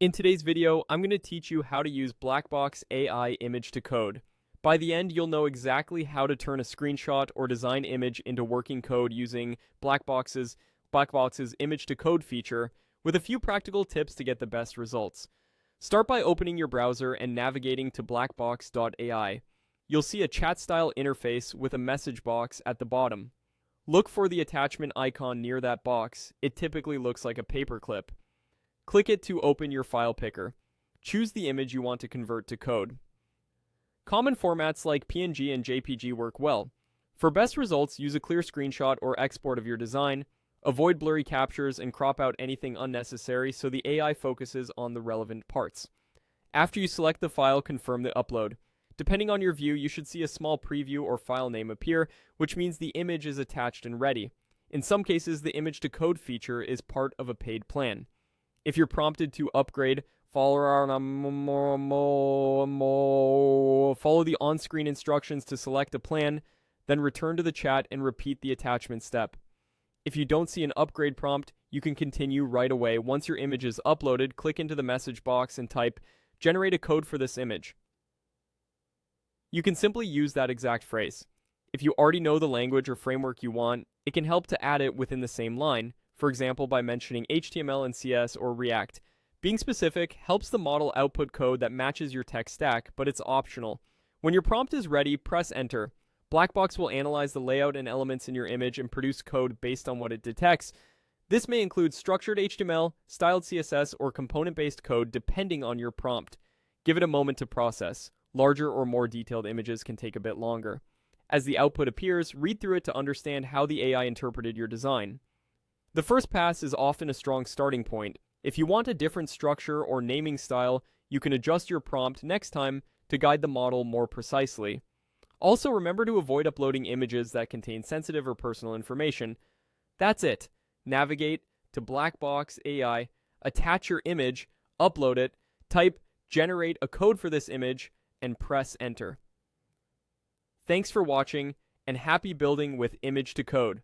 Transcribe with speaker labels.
Speaker 1: In today's video, I'm going to teach you how to use Blackbox AI image to code. By the end, you'll know exactly how to turn a screenshot or design image into working code using Blackbox's image to code feature, with a few practical tips to get the best results. Start by opening your browser and navigating to blackbox.ai. You'll see a chat-style interface with a message box at the bottom. Look for the attachment icon near that box. It typically looks like a paperclip. Click it to open your file picker. Choose the image you want to convert to code. Common formats like PNG and JPG work well. For best results, use a clear screenshot or export of your design. Avoid blurry captures and crop out anything unnecessary so the AI focuses on the relevant parts. After you select the file, confirm the upload. Depending on your view, you should see a small preview or file name appear, which means the image is attached and ready. In some cases, the image to code feature is part of a paid plan. If you're prompted to upgrade, follow the on-screen instructions to select a plan, then return to the chat and repeat the attachment step. If you don't see an upgrade prompt, you can continue right away. Once your image is uploaded, click into the message box and type, "Generate a code for this image." You can simply use that exact phrase. If you already know the language or framework you want, it can help to add it within the same line, for example by mentioning HTML and CS or React. Being specific helps the model output code that matches your tech stack, but it's optional. When your prompt is ready, press enter. Blackbox will analyze the layout and elements in your image and produce code based on what it detects. This may include structured HTML, styled CSS, or component-based code depending on your prompt. Give it a moment to process. Larger or more detailed images can take a bit longer. As the output appears, read through it to understand how the AI interpreted your design. The first pass is often a strong starting point. If you want a different structure or naming style, you can adjust your prompt next time to guide the model more precisely. Also, remember to avoid uploading images that contain sensitive or personal information. That's it. Navigate to Blackbox AI, attach your image, upload it, type "generate a code for this image," and press enter. Thanks for watching, and happy building with image to code.